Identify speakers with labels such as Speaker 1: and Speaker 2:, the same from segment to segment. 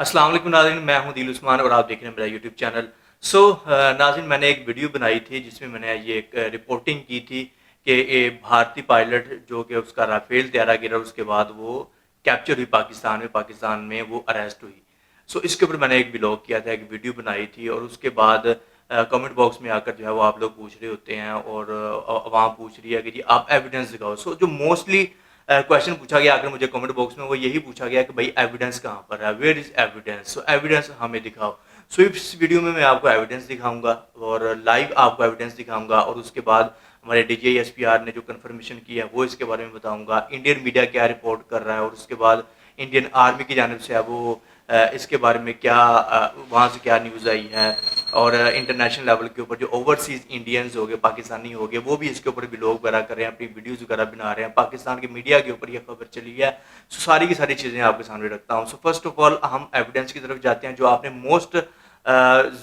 Speaker 1: अस्सलाम वालेकुम नाज़रीन, मैं हूं दिल उस्मान और आप देख रहे हैं मेरा यूट्यूब चैनल। नाज़रीन, मैंने एक वीडियो बनाई थी जिसमें मैंने ये एक रिपोर्टिंग की थी कि भारतीय पायलट जो कि उसका राफेल तैयारा गिरा, उसके बाद वो कैप्चर हुई पाकिस्तान में वो अरेस्ट हुई। इसके ऊपर मैंने एक ब्लॉग किया था, एक वीडियो बनाई थी और उसके बाद कमेंट बॉक्स में आकर जो है वो आप लोग पूछ रहे होते हैं और आवाम पूछ रही है कि जी आप एविडेंस दिखाओ। जो मोस्टली क्वेश्चन पूछा गया आकर मुझे कमेंट बॉक्स में, वो यही पूछा गया कि भाई एविडेंस कहाँ पर है, where is evidence, so evidence हमें दिखाओ। इस वीडियो में मैं आपको एविडेंस दिखाऊंगा और लाइव आपको एविडेंस दिखाऊंगा और उसके बाद हमारे डीजीआई एसपीआर ने जो कंफर्मेशन की है वो इसके बारे में बताऊंगा, इंडियन मीडिया क्या रिपोर्ट कर रहा है और उसके बाद इंडियन आर्मी की जानिब से है वो इसके बारे में क्या वहाँ से क्या न्यूज़ आई है और इंटरनेशनल लेवल के ऊपर जो ओवरसीज इंडियंस हो गए, पाकिस्तानी हो गए, वो भी इसके ऊपर ब्लॉग वगैरह कर रहे हैं, अपनी वीडियोस वगैरह बना रहे हैं। पाकिस्तान के मीडिया के ऊपर ये खबर चली है। सारी की सारी चीज़ें आपके सामने रखता हूँ। फर्स्ट ऑफ ऑल हम एविडेंस की तरफ जाते हैं। जो आपने मोस्ट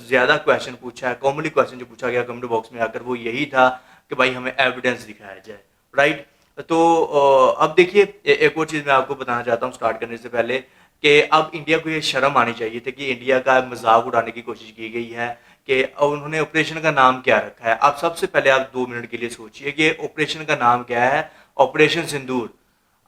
Speaker 1: ज़्यादा क्वेश्चन पूछा है, कॉमनली क्वेश्चन जो पूछा गया कमेंट बॉक्स में आकर, वो यही था कि भाई हमें एविडेंस दिखाया जाए, राइट। अब देखिए, एक और चीज़ मैं आपको बताना चाहता हूँ स्टार्ट करने से पहले कि अब इंडिया को ये शर्म आनी चाहिए थी कि इंडिया का मजाक उड़ाने की कोशिश की गई है कि उन्होंने ऑपरेशन का नाम क्या रखा है। अब सबसे पहले आप 2 मिनट के लिए सोचिए कि ऑपरेशन का नाम क्या है। ऑपरेशन सिंदूर।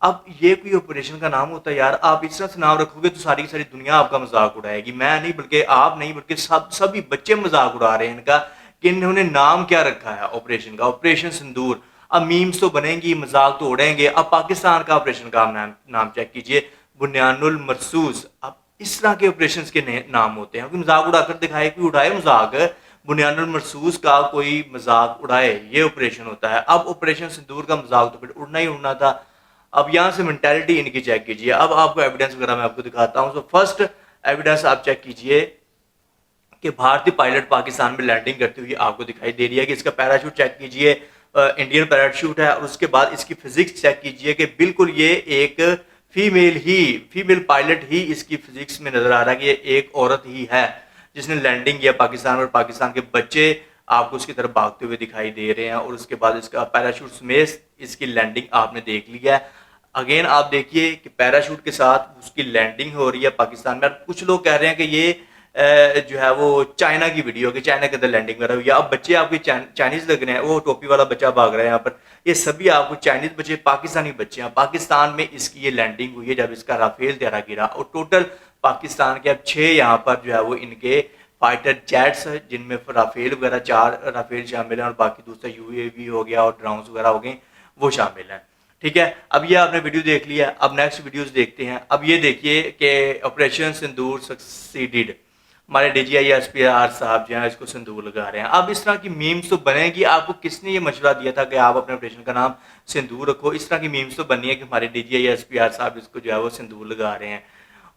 Speaker 1: अब ये कोई ऑपरेशन का नाम होता है यार? आप इस तरह से नाम रखोगे तो सारी की सारी दुनिया आपका मजाक उड़ाएगी। मैं नहीं, बल्कि आप नहीं, बल्कि सभी बच्चे मजाक उड़ा रहे हैं इनका कि इन्होंने नाम क्या रखा है ऑपरेशन का, ऑपरेशन सिंदूर। अब मीम्स तो बनेंगी, मजाक तो उड़ेंगे। अब पाकिस्तान का ऑपरेशन का नाम चेक कीजिए, बुनियानुल मरसूस। अब इस तरह के ऑपरेशन के नाम होते हैं। मजाक उड़ाकर दिखाए, कोई उड़ाए मजाक, बुनियानुल मरसूस का कोई मजाक उड़ाए, ये ऑपरेशन होता है। अब ऑपरेशन सिंदूर का मजाक तो फिर उड़ना ही उड़ना था। अब यहाँ से मेंटालिटी इनकी चेक कीजिए। अब आपको एविडेंस वगैरह मैं आपको दिखाता हूँ। फर्स्ट एविडेंस आप चेक कीजिए कि भारतीय पायलट पाकिस्तान में लैंडिंग करती हुई आपको दिखाई दे रही है कि इसका पैराशूट चेक कीजिए, इंडियन पैराशूट है। और उसके बाद इसकी फिजिक्स चेक कीजिए कि बिल्कुल ये एक फीमेल पायलट ही इसकी फिजिक्स में नजर आ रहा है कि ये एक औरत ही है जिसने लैंडिंग किया पाकिस्तान में। और पाकिस्तान के बच्चे आपको उसकी तरफ भागते हुए दिखाई दे रहे हैं और उसके बाद इसका पैराशूट समेत इसकी लैंडिंग आपने देख लिया है। अगेन आप देखिए कि पैराशूट के साथ उसकी लैंडिंग हो रही है पाकिस्तान में। कुछ लोग कह रहे हैं कि ये जो है वो चाइना की वीडियो, कि चाइना के अंदर लैंडिंग वगैरह हुई है। अब बच्चे आपके चाइनीज लग रहे हैं। वो टोपी वाला बच्चा भाग रहा है यहाँ पर, ये सभी आपको चाइनीज बच्चे, पाकिस्तानी बच्चे हैं। पाकिस्तान में इसकी ये लैंडिंग हुई है जब इसका राफेल तैयारा गिरा। और टोटल पाकिस्तान के अब 6 यहाँ पर जो है वो इनके फाइटर जेट्स, जिनमें राफेल वगैरह 4 राफेल शामिल हैं और बाकी दूसरा यूएवी हो गया और ड्रोन्स वगैरह हो गए, वो शामिल हैं। ठीक है, अब ये आपने वीडियो देख लिया। अब नेक्स्ट वीडियोस देखते हैं। अब ये देखिए कि ऑपरेशन सिंदूर सक्सीडेड। हमारे डीजीआई एसपीआर साहब जो है इसको सिंदूर लगा रहे हैं। अब इस तरह की मीम्स तो बनेगी। आपको किसने ये मशवरा दिया था कि आप अपने ऑपरेशन का नाम सिंदूर रखो? इस तरह की मीम्स तो बननी है कि हमारे डीजीआई एसपीआर साहब इसको जो है वो सिंदूर लगा रहे हैं।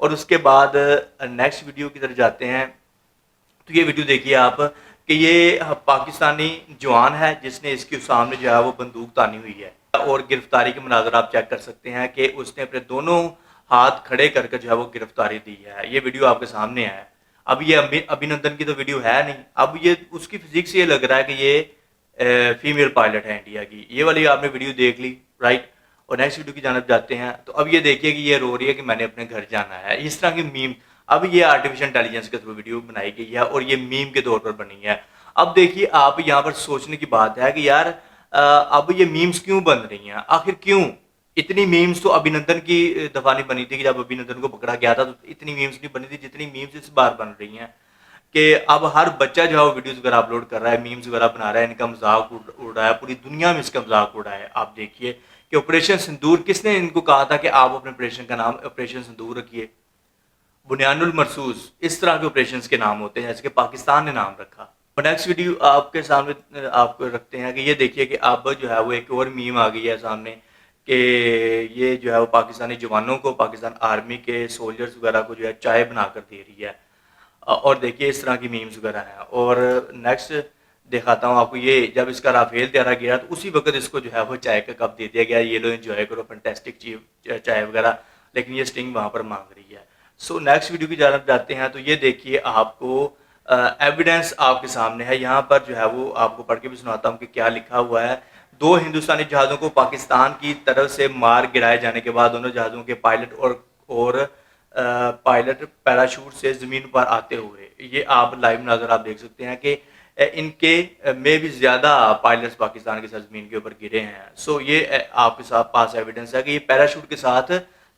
Speaker 1: और उसके बाद नेक्स्ट वीडियो की तरफ जाते हैं। तो ये वीडियो देखिए आप कि ये पाकिस्तानी जवान है जिसने इसके सामने जो है वो बंदूक तानी हुई है। और गिरफ्तारी के मनाजर आप चेक कर सकते हैं कि उसने अपने दोनों हाथ खड़े करके जो है वो गिरफ्तारी दी है। ये वीडियो आपके सामने है। अब ये अभिनंदन की तो वीडियो है नहीं। अब ये उसकी फिजिक्स ये लग रहा है कि ये फीमेल पायलट है इंडिया की। ये वाली आपने वीडियो देख ली, राइट। और नेक्स्ट वीडियो की जानब जाते हैं। तो अब ये देखिए कि ये रो रही है कि मैंने अपने घर जाना है। इस तरह की मीम, अब ये आर्टिफिशियल इंटेलिजेंस के थ्रू वीडियो बनाई गई है और ये मीम के तौर पर बनी है। अब देखिए, आप यहाँ पर सोचने की बात है कि यार अब ये मीम्स क्यों बन रही हैं, आखिर क्यों? इतनी मीम्स तो अभिनंदन की दफा नहीं बनी थी कि जब अभिनंदन को पकड़ा गया था तो इतनी मीम्स नहीं बनी थी जितनी मीम्स इस बार बन रही हैं। कि अब हर बच्चा जो है वो वीडियोस वगैरह अपलोड कर रहा है, मीम्स वगैरह बना रहा है, इनका मजाक उड़ रहा है, पूरी दुनिया में इसका मजाक उड़ रहा है। आप देखिए कि ऑपरेशन सिंदूर, किसने इनको कहा था कि आप अपने ऑपरेशन का नाम ऑपरेशन सिंदूर रखिए? बुनियानुल मरसूस। इस तरह के ऑपरेशन के नाम होते हैं जैसे कि पाकिस्तान ने नाम रखा। और नेक्स्ट वीडियो आपके सामने आपको रखते हैं कि ये देखिए कि अब जो है वो एक और मीम आ गई है सामने कि ये जो है वो पाकिस्तानी जवानों को, पाकिस्तान आर्मी के सोल्जर्स वगैरह को जो है चाय बनाकर दे रही है। और देखिए इस तरह की मीम्स वगैरह हैं। और नेक्स्ट दिखाता हूँ आपको, ये जब इसका राफेल तैयारा गिरा तो उसी वक्त इसको जो है वो चाय का कप दे दिया गया, ये लो एंजॉय करो, फैंटास्टिक चाय वगैरह। लेकिन ये स्टिंग वहाँ पर मांग रही है। नेक्स्ट वीडियो की जानब जाते हैं। तो ये देखिए आपको एविडेंस आपके सामने है। यहाँ पर जो है वो आपको पढ़ के भी सुनाता हूँ कि क्या लिखा हुआ है। 2 हिंदुस्तानी जहाज़ों को पाकिस्तान की तरफ से मार गिराए जाने के बाद दोनों जहाज़ों के पायलट और पायलट पैराशूट से ज़मीन पर आते हुए। ये आप लाइव नज़र आप देख सकते हैं कि इनके में भी ज़्यादा पायलट्स पाकिस्तान के साथ ज़मीन के ऊपर गिरे हैं। सो ये आपके साथ पास एविडेंस है कि ये पैराशूट के साथ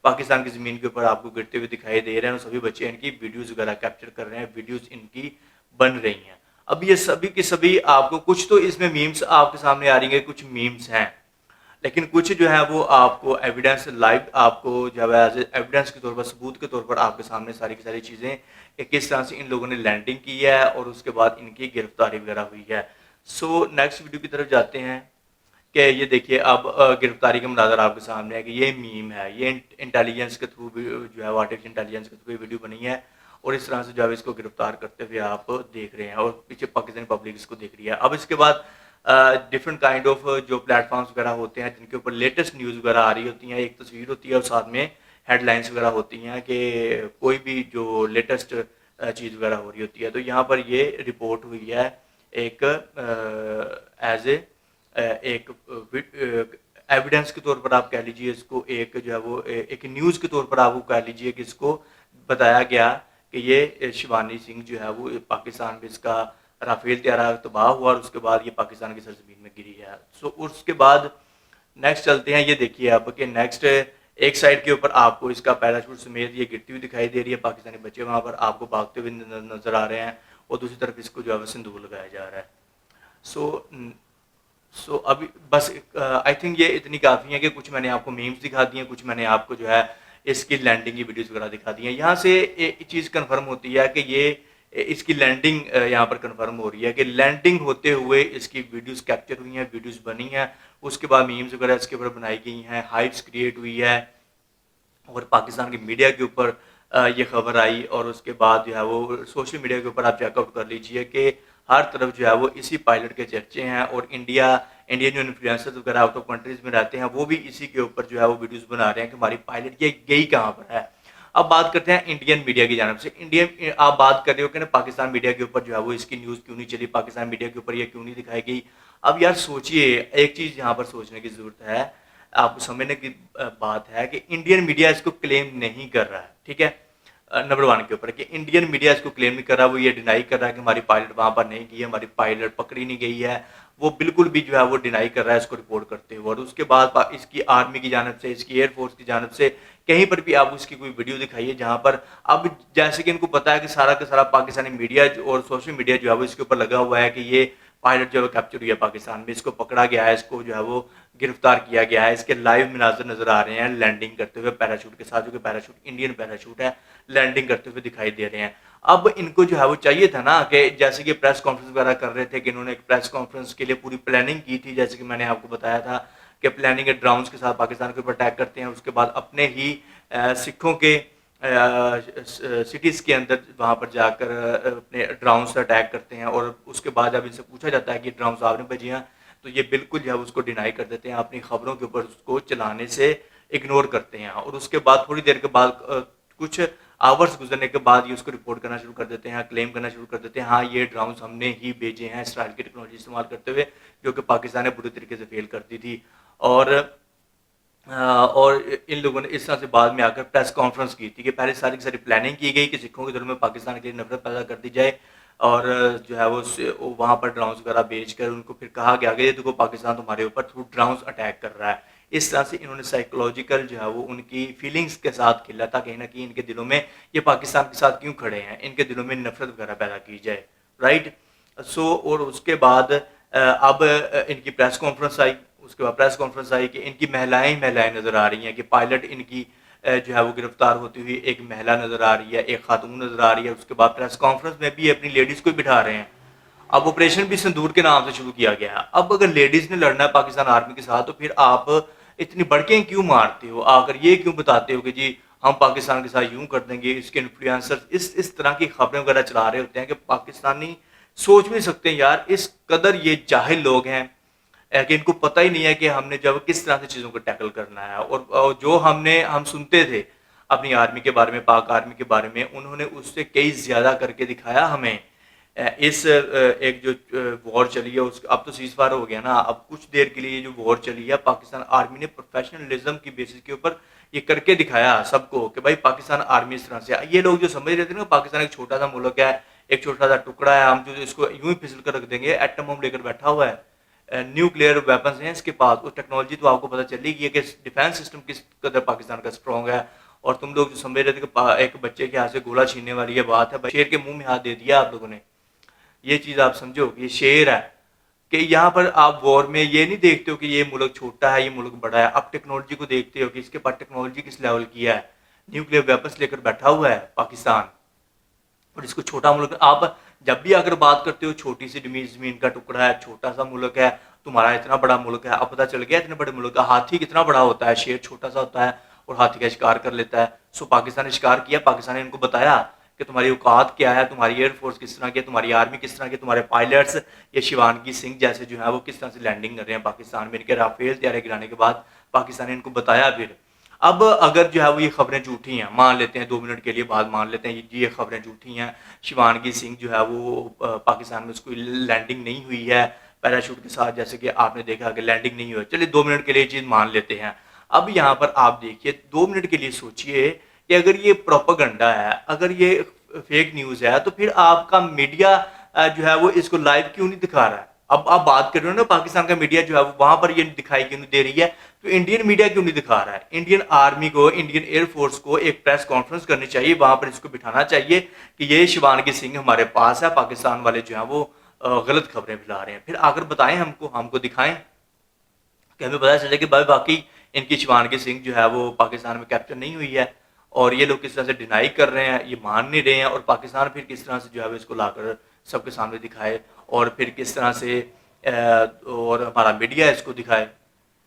Speaker 1: पाकिस्तान की ज़मीन के ऊपर आपको गिरते हुए दिखाई दे रहे हैं और सभी बच्चे इनकी वीडियोज़ वगैरह कैप्चर कर रहे हैं, वीडियोज़ इनकी बन रही हैं। अब ये सभी के सभी आपको कुछ तो इसमें मीम्स आपके सामने आ रही हैं, कुछ मीम्स हैं, लेकिन कुछ जो है वो आपको एविडेंस लाइव आपको जो है एज एविडेंस के तौर पर, सबूत के तौर पर आपके सामने सारी की सारी चीज़ें कि किस तरह से इन लोगों ने लैंडिंग की है और उसके बाद इनकी गिरफ्तारी वगैरह हुई है। सो नेक्स्ट वीडियो की तरफ जाते हैं कि ये देखिए अब गिरफ्तारी का मनाज़र आपके सामने है कि ये मीम है, ये इंटेलिजेंस के थ्रू जो है आर्टिफिशियल इंटेलिजेंस के थ्रू ये वीडियो बनी है और इस तरह से जो है इसको गिरफ्तार करते हुए आप देख रहे हैं और पीछे पाकिस्तानी पब्लिक इसको देख रही है। अब इसके बाद डिफरेंट काइंड ऑफ जो प्लेटफॉर्म्स वगैरह होते हैं जिनके ऊपर लेटेस्ट न्यूज़ वगैरह आ रही होती हैं, एक तस्वीर होती है और साथ में हेडलाइंस वगैरह होती हैं कि कोई भी जो लेटेस्ट चीज़ वगैरह हो रही होती है। तो यहाँ पर ये रिपोर्ट हुई है एक एज एक एविडेंस के तौर पर आप कह लीजिए इसको, एक जो है वो एक न्यूज़ के तौर पर आप वो कह लीजिए कि इसको बताया गया कि ये शिवानी सिंह जो है वो पाकिस्तान में इसका राफेल तैयारा तबाह हुआ और उसके बाद ये पाकिस्तान की सरजमीन में गिरी है। सो उसके बाद नेक्स्ट चलते हैं, ये देखिए आप कि नेक्स्ट एक साइड के ऊपर आपको इसका पैराशूट समेत ये गिरती हुई दिखाई दे रही है, पाकिस्तानी बच्चे वहाँ पर आपको भागते हुए नजर आ रहे हैं और दूसरी तरफ इसको जो है सिंदूर लगाया जा रहा है। सो अभी बस आई थिंक ये इतनी काफ़ी है कि कुछ मैंने आपको मीम्स दिखा दिए, कुछ मैंने आपको जो है इसकी लैंडिंग की वीडियोस वगैरह दिखा दी हैं। यहाँ से एक चीज़ कंफर्म होती है कि ये इसकी लैंडिंग यहाँ पर कंफर्म हो रही है कि लैंडिंग होते हुए इसकी वीडियोस कैप्चर हुई हैं, वीडियोस बनी हैं, उसके बाद मीम्स वगैरह इसके ऊपर बनाई गई हैं, हाइप्स क्रिएट हुई है और पाकिस्तान की मीडिया के ऊपर ये खबर आई और उसके बाद जो है वो सोशल मीडिया के ऊपर आप चेकआउट कर लीजिए कि हर तरफ जो है वो इसी पायलट के चर्चे हैं और इंडियन जो इन्फ्लुएंसर्स वगैरह आउट ऑफ कंट्रीज में रहते हैं वो भी इसी के ऊपर जो है वो वीडियोस बना रहे हैं कि हमारी पायलट ये गई कहाँ पर है। अब बात करते हैं इंडियन मीडिया की जानब से। इंडियन आप बात कर रहे हो कि ना पाकिस्तान मीडिया के ऊपर जो है वो इसकी न्यूज़ क्यों नहीं चली, पाकिस्तान मीडिया के ऊपर ये क्यों नहीं दिखाई गई। अब यार सोचिए, एक चीज़ यहाँ पर सोचने की ज़रूरत है, आपको समझने की बात है कि इंडियन मीडिया इसको क्लेम नहीं कर रहा है, ठीक है, नंबर वन के ऊपर कि इंडियन मीडिया इसको क्लेम नहीं कर रहा, वो ये डिनाई कर रहा है कि हमारी पायलट वहाँ पर नहीं गई है, हमारी पायलट पकड़ी नहीं गई है, वो बिल्कुल भी जो है वो डिनाई कर रहा है इसको रिपोर्ट करते हुए। और उसके बाद इसकी आर्मी की जानब से, इसकी एयरफोर्स की जानब से कहीं पर भी आप उसकी कोई वीडियो दिखाइए जहाँ पर अब जैसे कि इनको पता है कि सारा का सारा पाकिस्तानी मीडिया और सोशल मीडिया जो है वो इसके ऊपर लगा हुआ है कि ये पायलट जो है कैप्चर हुई है पाकिस्तान में, इसको पकड़ा गया है, इसको जो है वो गिरफ्तार किया गया है, इसके लाइव मनाजर नजर आ रहे हैं लैंडिंग करते हुए पैराशूट के साथ, जो कि पैराशूट इंडियन पैराशूट है, लैंडिंग करते हुए दिखाई दे रहे हैं। अब इनको जो है वो चाहिए था ना कि जैसे कि प्रेस कॉन्फ्रेंस वगैरह कर रहे थे कि इन्होंने एक प्रेस कॉन्फ्रेंस के लिए पूरी प्लानिंग की थी, जैसे कि मैंने आपको बताया था कि प्लानिंग ड्रोन्स के साथ पाकिस्तान के ऊपर अटैक करते हैं, उसके बाद अपने ही सिखों के सिटीज़ के अंदर वहाँ पर जाकर अपने ड्रोन से अटैक करते हैं और उसके बाद जब इनसे पूछा जाता है कि ड्रोन आपने भेजे हैं तो ये बिल्कुल जो है उसको डिनाई कर देते हैं, अपनी खबरों के ऊपर उसको चलाने से इग्नोर करते हैं और उसके बाद थोड़ी देर के बाद कुछ आवर्स गुजरने के बाद ये उसको रिपोर्ट करना शुरू कर देते हैं, क्लेम करना शुरू कर देते हैं, हाँ ये ड्रोन हमने ही भेजे हैं इसराइल की टेक्नोलॉजी इस्तेमाल करते हुए, जो कि पाकिस्तान ने बुरी तरीके से फेल करती थी। और इन लोगों ने इस तरह से बाद में आकर प्रेस कॉन्फ्रेंस की थी कि पहले सारी की सारी प्लानिंग की गई कि सिखों के दिलों में पाकिस्तान के लिए नफरत पैदा कर दी जाए और जो है वो वहाँ पर ड्रोन्स वगैरह भेजकर उनको फिर कहा गया कि देखो पाकिस्तान तुम्हारे ऊपर थ्रू ड्रोन्स अटैक कर रहा है। इस तरह से इन्होंने साइकोलॉजिकल जो है वो उनकी फीलिंग्स के साथ खेला था, कहीं ना कहीं इनके दिलों में ये पाकिस्तान के साथ क्यों खड़े हैं, इनके दिलों में नफरत वगैरह पैदा की जाए, राइट। और उसके बाद अब इनकी प्रेस कॉन्फ्रेंस आई, उसके बाद प्रेस कॉन्फ्रेंस आई कि इनकी महिलाएं नजर आ रही हैं कि पायलट इनकी जो है वो गिरफ्तार होती हुई एक महिला नजर आ रही है, एक खातून नजर आ रही है। उसके बाद प्रेस कॉन्फ्रेंस में भी अपनी लेडीज को बिठा रहे हैं। अब ऑपरेशन भी सिंदूर के नाम से शुरू किया गया है। अब अगर लेडीज ने लड़ना है पाकिस्तान आर्मी के साथ तो फिर आप इतनी भड़कें क्यों मारते हो, आकर ये क्यों बताते हो कि जी हम पाकिस्तान के साथ यूं कर देंगे। इसके इन्फ्लुएंसर इस तरह की खबरें वगैरह चला रहे होते हैं कि पाकिस्तानी सोच भी नहीं सकते यार, इस कदर ये जाहिल लोग हैं कि इनको पता ही नहीं है कि हमने जब किस तरह से चीज़ों को टैकल करना है। और जो हम सुनते थे अपनी आर्मी के बारे में, पाक आर्मी के बारे में, उन्होंने उससे कई ज़्यादा करके दिखाया हमें एक जो वॉर चली है उस अब तो सीज फायर हो गया ना, अब कुछ देर के लिए जो वॉर चली है पाकिस्तान आर्मी ने प्रोफेशनलिज्म की बेसिस के ऊपर ये करके दिखाया सबको कि भाई पाकिस्तान आर्मी इस तरह से। ये लोग जो समझ रहे थे ना पाकिस्तान एक छोटा सा मुल्क है, एक छोटा सा टुकड़ा है, हम जो इसको यूं ही फिसल कर रख देंगे, एटम बम लेकर बैठा हुआ है, न्यूक्लियर वेपन्स हैं इसके पास, उस टेक्नोलॉजी तो आपको पता चलेगी कि डिफेंस सिस्टम किस कदर पाकिस्तान का स्ट्रॉन्ग है। और तुम लोग जो समझ रहे थे कि एक बच्चे के हाथ से गोला छीनने वाली ये बात है, शेर के मुंह में हाथ दे दिया आप लोगों ने। ये चीज़ आप समझो, ये शेर है कि यहाँ पर आप वॉर में ये नहीं देखते हो कि ये मुल्क छोटा है, ये मुल्क बड़ा है, आप टेक्नोलॉजी को देखते हो कि इसके पास टेक्नोलॉजी किस लेवल की है। न्यूक्लियर वेपन्स लेकर बैठा हुआ है पाकिस्तान, और इसको छोटा मुल्क आप जब भी अगर बात करते हो छोटी सी जमीन का टुकड़ा है, छोटा सा मुल्क है, तुम्हारा इतना बड़ा मुल्क है, अब पता चल गया इतने बड़े मुल्क का हाथी कितना बड़ा होता है, शेर छोटा सा होता है और हाथी का शिकार कर लेता है। सो पाकिस्तान ने शिकार किया, पाकिस्तान ने इनको बताया कि तुम्हारी औकात क्या है, तुम्हारी एयरफोर्स किस तरह की है, तुम्हारी आर्मी किस तरह की, तुम्हारे पायलट्स ये शिवानगी सिंह जैसे जो है वो किस तरह से लैंडिंग कर रहे हैं पाकिस्तान में। इनके राफेल तैयारी गिराने के बाद पाकिस्तान ने इनको बताया। फिर अब अगर जो है वो ये खबरें झूठी हैं, मान लेते हैं 2 मिनट के लिए बाद मान लेते हैं ये खबरें झूठी हैं, शिवानगी सिंह जो है वो पाकिस्तान में उसको लैंडिंग नहीं हुई है पैराशूट के साथ, जैसे कि आपने देखा कि लैंडिंग नहीं हुई, चलिए 2 मिनट के लिए चीज़ मान लेते हैं। अब यहाँ पर आप देखिए 2 मिनट के लिए सोचिए कि अगर ये प्रोपेगेंडा है, अगर ये फेक न्यूज़ है, तो फिर आपका मीडिया जो है वो इसको लाइव क्यों नहीं दिखा रहा है। अब आप बात कर रहे हो ना पाकिस्तान का मीडिया जो है वो वहां पर ये दिखाई क्यों नहीं दे रही है, तो इंडियन मीडिया क्यों नहीं दिखा रहा है। इंडियन आर्मी को, इंडियन एयरफोर्स को एक प्रेस कॉन्फ्रेंस करनी चाहिए, वहां पर इसको बिठाना चाहिए कि ये शिवानगी सिंह हमारे पास है, पाकिस्तान वाले जो है वो गलत खबरें फैला रहे हैं। फिर आकर बताएं हमको, हमको दिखाएं कि हमें पता चले कि भाई बाकी इनकी शिवानगी सिंह जो है वो पाकिस्तान में कैप्चर नहीं हुई है, और ये लोग किस तरह से डिनाई कर रहे हैं, ये मान नहीं रहे हैं, और पाकिस्तान फिर किस तरह से जो है वो इसको लाकर सबके सामने दिखाए, और फिर किस तरह से और हमारा मीडिया इसको दिखाए,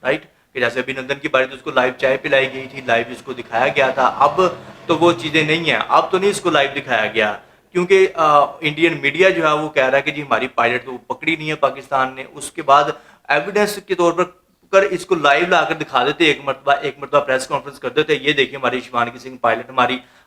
Speaker 1: राइट। कि जैसे अभिनंदन की बारी तो उसको लाइव चाय पिलाई गई थी, लाइव इसको दिखाया गया था, अब तो वो चीज़ें नहीं है, अब तो नहीं इसको लाइव दिखाया गया, क्योंकि इंडियन मीडिया जो है वो कह रहा है कि जी हमारी पायलट तो पकड़ी नहीं है पाकिस्तान ने। उसके बाद एविडेंस के तौर पर कर इसको लाइव लाकर दिखा देते, एक मरतबा प्रेस कॉन्फ्रेंस कर देते, ये देखिए हमारी शिवानगी सिंह पायलट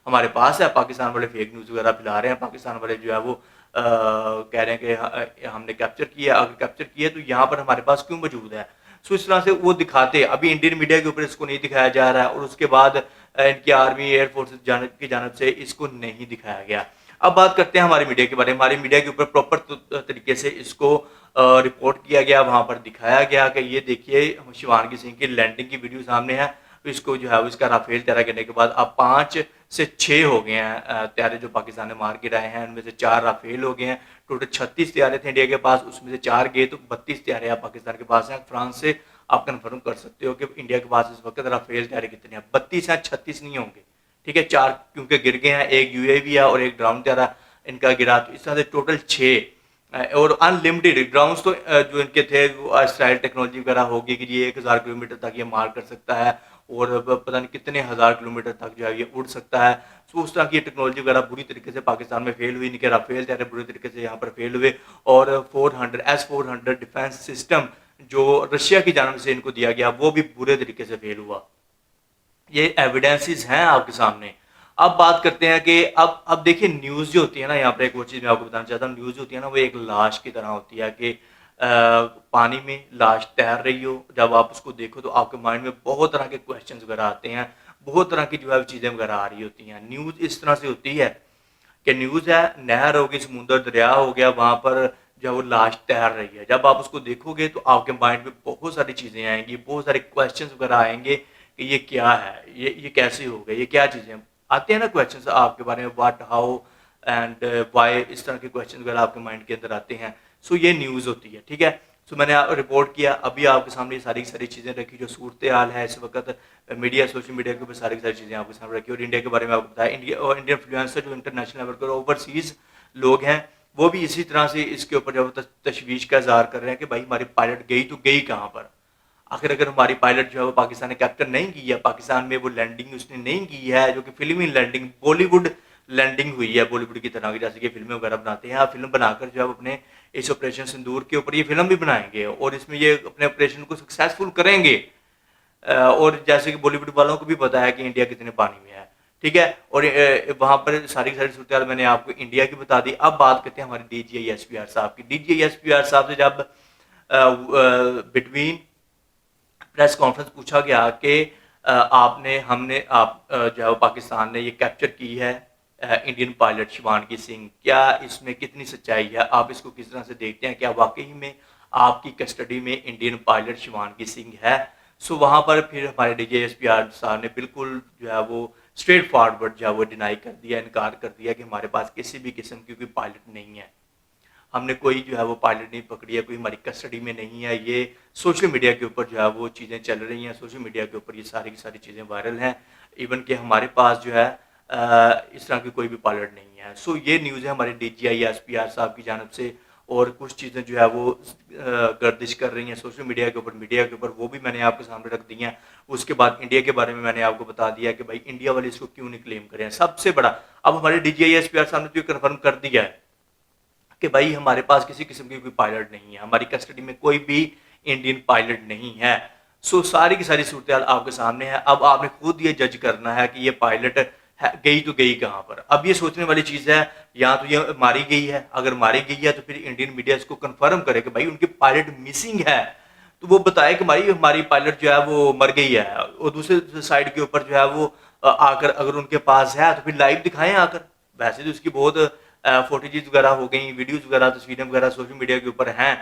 Speaker 1: हमारे पास है, पाकिस्तान वाले फेक न्यूज़ वगैरह फैला रहे हैं, पाकिस्तान वाले जो है वो कह रहे हैं कि हमने कैप्चर किया, अगर कैप्चर किया तो यहाँ पर हमारे पास क्यों मौजूद है। सो इस तरह से वो दिखाते, अभी इंडियन मीडिया के ऊपर इसको नहीं दिखाया जा रहा है, और उसके बाद इनकी आर्मी एयरफोर्स की जानब से इसको नहीं दिखाया गया। अब बात करते हैं हमारे मीडिया के बारे में। हमारे मीडिया के ऊपर प्रॉपर तरीके से इसको रिपोर्ट किया गया, वहां पर दिखाया गया कि ये देखिए शिवानगी सिंह की लैंडिंग की वीडियो सामने है, इसको जो है इसका राफेल तैयार करने के बाद अब 5 से 6 हो गए हैं त्यारे जो पाकिस्तान ने मार गिराए हैं, उनमें से 4 राफेल हो गए हैं। टोटल 36 त्यारे थे इंडिया के पास, उसमें से 4 गए, तो 32 त्यारे आप पाकिस्तान के पास हैं। फ्रांस से आप कन्फर्म कर सकते हो कि इंडिया के पास इस वक्त राफेल त्यारे कितने हैं, 32 हैं, 36 नहीं होंगे, ठीक है। 4 क्योंकि गिर गए हैं, एक यूएवी है और एक ड्रोन त्यारा इनका गिरा, तो इस तरह से टोटल 6 और अनलिमिटेड ग्राउंड्स तो जो इनके थे वो स्टाइल टेक्नोलॉजी वगैरह होगी कि ये 1000 किलोमीटर तक ये मार कर सकता है, और पता नहीं कितने हज़ार किलोमीटर तक जो है ये उड़ सकता है। तो उस तरह की टेक्नोलॉजी वगैरह बुरी तरीके से पाकिस्तान में फेल हुई, इनके राफेल तैयारे बुरी तरीके से यहाँ पर फेल हुए, और 400 डिफेंस सिस्टम जो रशिया की जानब से इनको दिया गया वो भी बुरे तरीके से फेल हुआ। ये एविडेंसेस हैं आपके सामने। अब बात करते हैं कि अब देखिए न्यूज़ जो होती है ना, यहाँ पर एक वो चीज़ मैं आपको बताना चाहता हूँ, न्यूज़ होती है ना वो एक लाश की तरह होती है कि पानी में लाश तैर रही हो, जब आप उसको देखो तो आपके माइंड में बहुत तरह के क्वेश्चंस वगैरह आते हैं, बहुत तरह की जो है चीज़ें वगैरह आ रही होती हैं। न्यूज़ इस तरह से होती है कि न्यूज़ है, नहर होगी, समुंदर दरिया हो गया, वहाँ पर जो वो लाश तैर रही है, जब आप उसको देखोगे तो आपके माइंड में बहुत सारी चीज़ें आएंगी, बहुत सारे क्वेश्चंस वगैरह आएंगे कि ये क्या है, ये कैसे हो गया, ये क्या चीज़ें आते हैं ना क्वेश्चंस आपके बारे में, व्हाट, हाउ एंड व्हाई, इस तरह के क्वेश्चन वगैरह आपके माइंड के अंदर आते हैं। सो ये न्यूज़ होती है, ठीक है। सो मैंने रिपोर्ट किया, अभी आपके सामने सारी चीज़ें रखी जो सूरत हाल है इस वक्त मीडिया, सोशल मीडिया के ऊपर सारी चीज़ें आपके सामने रखी, और इंडिया के बारे में आपको बताया। इंडिया और इंडियन इन्फ्लुएंसर जो इंटरनेशनल लेवल पर ओवरसीज़ लोग हैं वो भी इसी तरह से इसके ऊपर जब तशवीश का इजहार कर रहे हैं कि भाई हमारी पायलट गई तो गई कहाँ पर। आखिर अगर हमारी पायलट जो है वो पाकिस्तान ने कैप्चर नहीं की है, पाकिस्तान में वो लैंडिंग उसने नहीं की है, जो कि फिल्मी लैंडिंग, बॉलीवुड लैंडिंग हुई है, बॉलीवुड की तरह की, जैसे कि फिल्में वगैरह बनाते हैं, आप फिल्म बनाकर जो है अपने इस ऑपरेशन सिंदूर के ऊपर ये फिल्म भी बनाएंगे और इसमें ये अपने ऑपरेशन को सक्सेसफुल करेंगे। और जैसे कि बॉलीवुड वालों को भी पता है कि इंडिया कितने पानी में है, ठीक है। और वहाँ पर सारी की सारी सूरत मैंने आपको इंडिया की बता दी। अब बात करते हैं हमारे DGI-SPR साहब की। DGI-SPR साहब से जब बिटवीन प्रेस कॉन्फ्रेंस पूछा गया कि आपने हमने आप जो है वो पाकिस्तान ने ये कैप्चर की है इंडियन पायलट शिवानगी सिंह, क्या इसमें कितनी सच्चाई है, आप इसको किस तरह से देखते हैं, क्या वाकई में आपकी कस्टडी में इंडियन पायलट शिवानगी सिंह है? सो वहाँ पर फिर हमारे DGI-SPR साहब ने बिल्कुल जो है वो स्ट्रेट फॉरवर्ड जो है वो डिनाई कर दिया, इनकार कर दिया कि हमारे पास किसी भी किस्म की कोई पायलट नहीं है, हमने कोई जो है वो पायलट नहीं पकड़ी है, कोई हमारी कस्टडी में नहीं है। ये सोशल मीडिया के ऊपर जो है वो चीज़ें चल रही हैं, सोशल मीडिया के ऊपर ये सारी की सारी चीज़ें वायरल हैं। इवन कि हमारे पास जो है इस तरह की कोई भी पायलट नहीं है। सो ये न्यूज़ है हमारे DGI-SPR साहब की जानब से, और कुछ चीज़ें जो है वो गर्दिश कर रही हैं सोशल मीडिया के ऊपर, मीडिया के ऊपर, वो भी मैंने आपके सामने रख दी हैं। उसके बाद इंडिया के बारे में मैंने आपको बता दिया कि भाई इंडिया वाले इसको क्यों नहीं क्लेम करें। सबसे बड़ा अब हमारे DGI-SPR साहब ने तो ये कन्फर्म कर दिया है कि भाई हमारे पास किसी किस्म की कोई पायलट नहीं है, हमारी कस्टडी में कोई भी इंडियन पायलट नहीं है। सो सारी की सारी सूरत आपके सामने है। अब आपने खुद ये जज करना है कि ये पायलट गई तो गई कहाँ पर। अब ये सोचने वाली चीज़ है, या तो ये मारी गई है, अगर मारी गई है तो फिर इंडियन मीडिया इसको कंफर्म करे कि भाई उनकी पायलट मिसिंग है, तो वो बताए कि भाई हमारी पायलट जो है वो मर गई है। और दूसरे साइड के ऊपर जो है वो आकर अगर उनके पास है तो फिर लाइव दिखाएं आकर। वैसे तो उसकी बहुत फोटेजेस वगैरह हो गई, वीडियोस वगैरह, तस्वीरें वगैरह सोशल मीडिया के ऊपर हैं,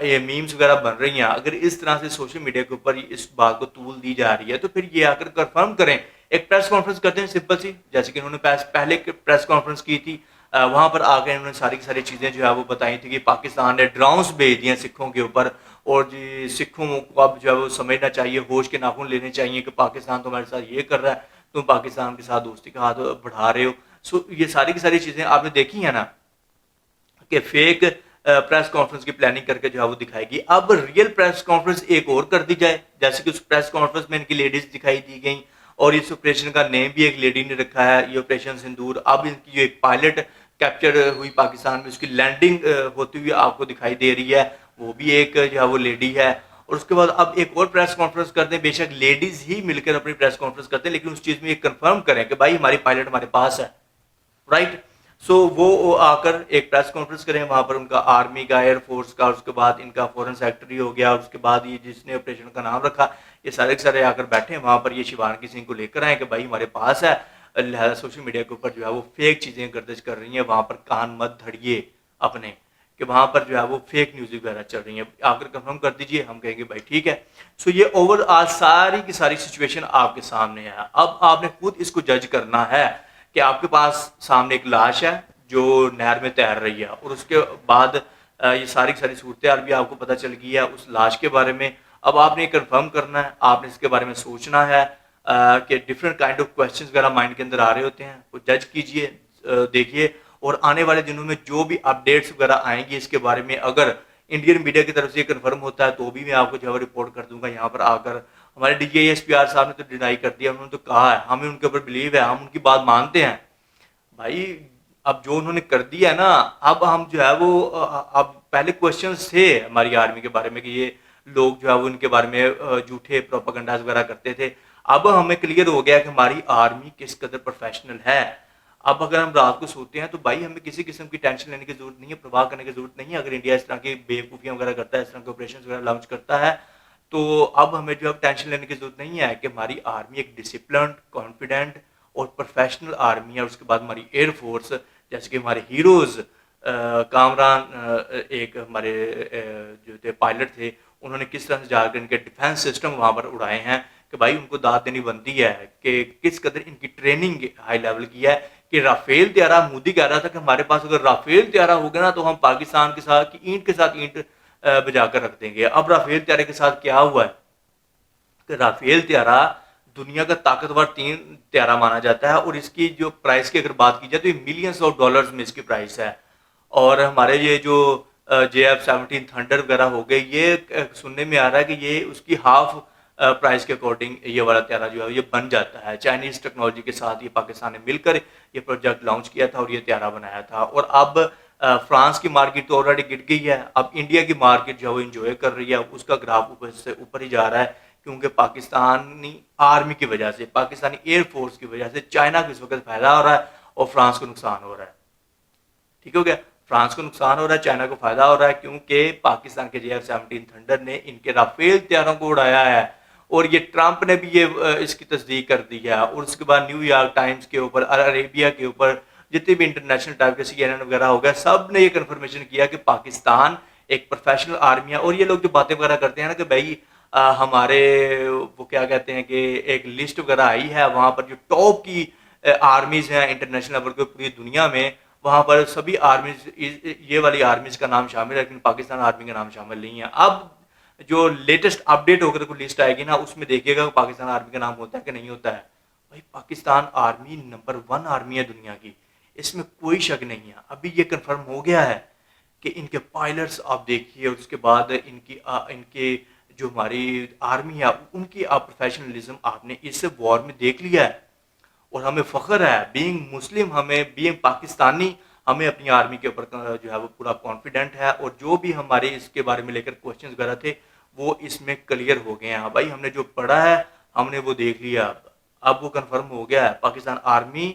Speaker 1: ये मीम्स वगैरह बन रही हैं। अगर इस तरह से सोशल मीडिया के ऊपर इस बात को तूल दी जा रही है तो फिर ये आकर कंफर्म करें, एक प्रेस कॉन्फ्रेंस करते हैं सिंपल सी, जैसे कि उन्होंने पहले प्रेस कॉन्फ्रेंस की थी। वहां पर आकर इन्होंने सारी की सारी चीज़ें जो है वो बताई थी कि पाकिस्तान ने ड्रोन्स भेज दिए सिखों के ऊपर, और जी सिखों को अब जो है वो समझना चाहिए, होश के नाखून लेने चाहिए कि पाकिस्तान तुम्हारे साथ ये कर रहा है, तुम पाकिस्तान के साथ दोस्ती का हाथ बढ़ा रहे हो। सो ये सारी की सारी चीज़ें आपने देखी है ना कि फेक प्रेस कॉन्फ्रेंस की प्लानिंग करके जो है वो दिखाएगी। अब रियल प्रेस कॉन्फ्रेंस एक और कर दी जाए, जैसे कि उस प्रेस कॉन्फ्रेंस में इनकी लेडीज दिखाई दी गई, और इस ऑपरेशन का नेम भी एक लेडी ने रखा है, ये ऑपरेशन सिंदूर। अब इनकी जो एक पायलट कैप्चर हुई पाकिस्तान में, उसकी लैंडिंग होती हुई आपको दिखाई दे रही है, वो भी एक जो है वो लेडी है। और उसके बाद अब एक और प्रेस कॉन्फ्रेंस करते हैं, बेशक लेडीज ही मिलकर अपनी प्रेस कॉन्फ्रेंस करते हैं, लेकिन उस चीज में ये कंफर्म करें कि भाई हमारी पायलट हमारे पास है, राइट। सो वो आकर एक प्रेस कॉन्फ्रेंस करें, वहां पर उनका आर्मी का, एयरफोर्स का, उसके बाद इनका फॉरेन सेक्रेटरी हो गया, उसके बाद ये जिसने ऑपरेशन का नाम रखा, ये सारे के सारे आकर बैठे वहां पर, ये शिवानगी सिंह को लेकर आए कि भाई हमारे पास है। लिहाजा सोशल मीडिया के ऊपर जो है वो फेक चीजें गर्दिश कर रही हैं, वहां पर कान मत धड़िए अपने कि वहां पर जो है वो फेक न्यूज वगैरह चल रही है, आकर कंफर्म कर दीजिए, हम कहेंगे भाई ठीक है। सो ये ओवरऑल सारी की सारी सिचुएशन आपके सामने है। अब आपने खुद इसको जज करना है कि आपके पास सामने एक लाश है जो नहर में तैर रही है, और उसके बाद ये सारी की सारी सूरत भी आपको पता चल गई है उस लाश के बारे में। अब आपने कंफर्म करना है, आपने इसके बारे में सोचना है कि डिफरेंट काइंड ऑफ क्वेश्चंस वगैरह माइंड के अंदर आ रहे होते हैं, वो जज कीजिए, देखिए, और आने वाले दिनों में जो भी अपडेट्स वगैरह आएंगी इसके बारे में, अगर इंडियन मीडिया की तरफ से ये कंफर्म होता है तो भी मैं आपको जो है रिपोर्ट कर दूंगा यहाँ पर आकर। हमारे DGI-SPR साहब ने तो डिनाई कर दिया, उन्होंने तो कहा है हमें उनके ऊपर बिलीव है, हम उनकी बात मानते हैं। भाई अब जो उन्होंने कर दिया है ना, अब हम जो है वो अब पहले क्वेश्चन थे हमारी आर्मी के बारे में कि ये लोग जो है वो इनके बारे में झूठे प्रोपागंडास वगैरह करते थे। अब हमें क्लियर हो गया कि हमारी आर्मी किस कदर प्रोफेशनल है। अब अगर हम रात को सोते हैं तो भाई हमें किसी किस्म की टेंशन लेने की जरूरत नहीं है, प्रवाह करने की जरूरत नहीं है। अगर इंडिया इस तरह की बेवकूफियां वगैरह करता है, इस तरह के ऑपरेशन वगैरह लॉन्च करता है, तो अब हमें जो है टेंशन लेने की जरूरत नहीं है कि हमारी आर्मी एक डिसिप्लिन्ड, कॉन्फिडेंट और प्रोफेशनल आर्मी है। उसके बाद हमारी एयरफोर्स, जैसे कि हमारे हीरोज कामरान एक हमारे जो थे पायलट थे, उन्होंने किस तरह से जाकर इनके डिफेंस सिस्टम वहां पर उड़ाए हैं कि भाई उनको दाद देनी बनती है कि किस कदर इनकी ट्रेनिंग हाई लेवल की है। कि राफेल त्यारा, मोदी कह रहा था कि हमारे पास अगर राफेल त्यारा होगा ना तो हम पाकिस्तान के साथ की ईंट बजा कर रख देंगे। अब राफेल त्यारे के साथ क्या हुआ है कि राफेल त्यारा दुनिया का ताकतवर 3 त्यारा माना जाता है, और इसकी जो प्राइस की अगर बात की जाए तो ये मिलियंस ऑफ डॉलर्स में इसकी प्राइस है। और हमारे ये जो JF-17 थंडर वगैरह हो गए, ये सुनने में आ रहा है कि ये उसकी हाफ प्राइस के अकॉर्डिंग ये वाला त्यारा जो है ये बन जाता है। चाइनीज टेक्नोलॉजी के साथ ये पाकिस्तान ने मिलकर ये प्रोजेक्ट लॉन्च किया था और ये त्यारा बनाया था। और अब फ्रांस की मार्केट तो ऑलरेडी गिर गई है, अब इंडिया की मार्केट जो है वो इंजॉय कर रही है, उसका ग्राफ ऊपर से ऊपर ही जा रहा है क्योंकि पाकिस्तानी आर्मी की वजह से, पाकिस्तानी एयरफोर्स की वजह से चाइना को इस वक्त फायदा हो रहा है और फ्रांस को नुकसान हो रहा है। ठीक हो गया, फ्रांस को नुकसान हो रहा है, चाइना को फायदा हो रहा है, क्योंकि पाकिस्तान के JF-17 थंडर ने इनके राफेल तैयारों को उड़ाया है। और ये ट्रंप ने भी ये इसकी तस्दीक कर दी है। और उसके बाद न्यूयॉर्क टाइम्स के ऊपर, अरेबिया के ऊपर, जितने भी इंटरनेशनल टाइप के CNN वगैरह हो गया, सब ने ये कन्फर्मेशन किया कि पाकिस्तान एक प्रोफेशनल आर्मी है। और ये लोग जो बातें वगैरह करते हैं ना कि भाई हमारे वो क्या कहते हैं कि एक लिस्ट वगैरह आई है, वहां पर जो टॉप की आर्मीज हैं इंटरनेशनल लेवल पे पूरी दुनिया में, वहां पर सभी आर्मीज, ये वाली आर्मीज का नाम शामिल है, लेकिन पाकिस्तान आर्मी का नाम शामिल नहीं है। अब जो लेटेस्ट अपडेट होकर कोई लिस्ट आएगी ना, उसमें देखिएगा पाकिस्तान आर्मी का नाम होता है कि नहीं होता है। भाई पाकिस्तान आर्मी नंबर 1 आर्मी है दुनिया की, इसमें कोई शक नहीं है। अभी ये कंफर्म हो गया है कि इनके पायलट्स आप देखिए, और उसके बाद इनके जो हमारी आर्मी है उनकी प्रोफेशनलिज्म आपने इस वॉर में देख लिया है। और हमें फख्र है बीइंग मुस्लिम, हमें बीइंग पाकिस्तानी, हमें अपनी आर्मी के ऊपर जो है वो पूरा कॉन्फिडेंट है। और जो भी हमारे इसके बारे में लेकर क्वेश्चन वगैरह थे वो इसमें क्लियर हो गए हैं। भाई हमने जो पढ़ा है हमने वो देख लिया, अब वो कंफर्म हो गया है। पाकिस्तान आर्मी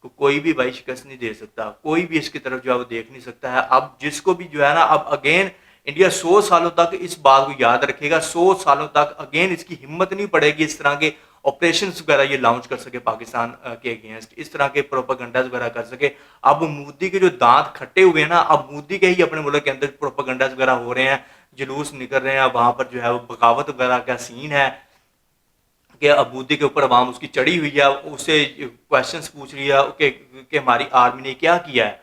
Speaker 1: को कोई भी भाई शिकस्त नहीं दे सकता, कोई भी इसकी तरफ जो है वो देख नहीं सकता है। अब जिसको भी जो है ना, अब अगेन इंडिया 100 सालों तक इस बात को याद रखेगा, 100 सालों तक अगेन इसकी हिम्मत नहीं पड़ेगी इस तरह के ऑपरेशन वगैरह ये लॉन्च कर सके पाकिस्तान के अगेंस्ट, इस तरह के प्रोपागंडास वगैरह कर सके। अब मोदी के जो दांत खट्टे हुए हैं ना, अब मोदी के ही अपने मुल्क के अंदर प्रोपागंडास वगैरह हो रहे हैं, जुलूस निकल रहे हैं, वहां पर जो है वो बगावत वगैरह का सीन है कि अब मोदी के ऊपर अवाम उसकी चढ़ी हुई है, उससे क्वेश्चंस पूछ रही है कि हमारी आर्मी ने क्या किया है,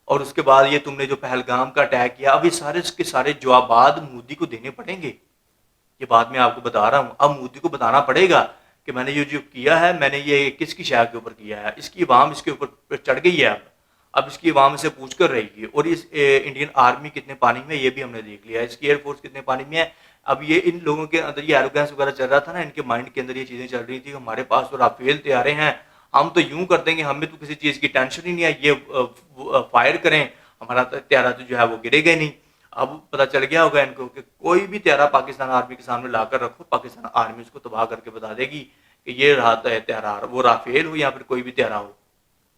Speaker 1: और उसके बाद ये तुमने जो पहलगाम का अटैक किया। अब ये सारे के सारे जवाब मोदी को देने पड़ेंगे, ये बात मैं आपको बता रहा हूँ। अब मोदी को बताना पड़ेगा कि मैंने ये जो किया है, मैंने ये किसकी शाह के ऊपर किया है, इसकी अवाम इसके ऊपर चढ़ गई है। अब इसकी अवाम से पूछ कर रहेगी। और इस इंडियन आर्मी कितने पानी में, ये भी हमने देख लिया है, इसकी एयरफोर्स कितने पानी में है। अब ये इन लोगों के अंदर ये एरोगेंस वगैरह चल रहा था ना, इनके माइंड के अंदर ये चीजें चल रही थी, हमारे पास तो राफेल तैयारे हैं, हम तो यूं कर देंगे, हमें तो किसी चीज की टेंशन ही नहीं है, ये फायर करें, हमारा त्यारा तो जो है वो गिरेगा ही नहीं। अब पता चल गया होगा इनको कि कोई भी त्यारा पाकिस्तान आर्मी के सामने लाकर रखो, पाकिस्तान आर्मी उसको तबाह करके बता देगी कि ये रहा त्यारा, वो राफेल हो या फिर कोई भी त्यारा हो।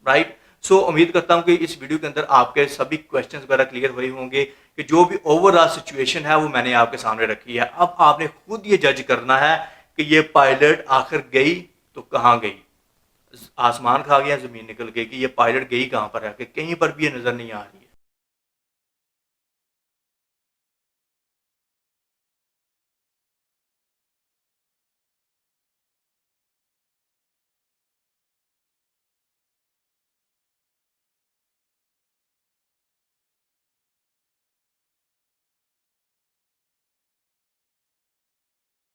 Speaker 1: राइट। सो उम्मीद करता हूं कि इस वीडियो के अंदर आपके सभी क्वेश्चंस वगैरह क्लियर हुए होंगे कि जो भी ओवरऑल सिचुएशन है वो मैंने आपके सामने रखी है। अब आपने खुद ये जज करना है कि ये पायलट आखिर गई तो कहां गई, आसमान खा गया, जमीन निकल गई, कि ये पायलट गई कहां पर है, कि कहीं पर भी ये नजर नहीं आ रही।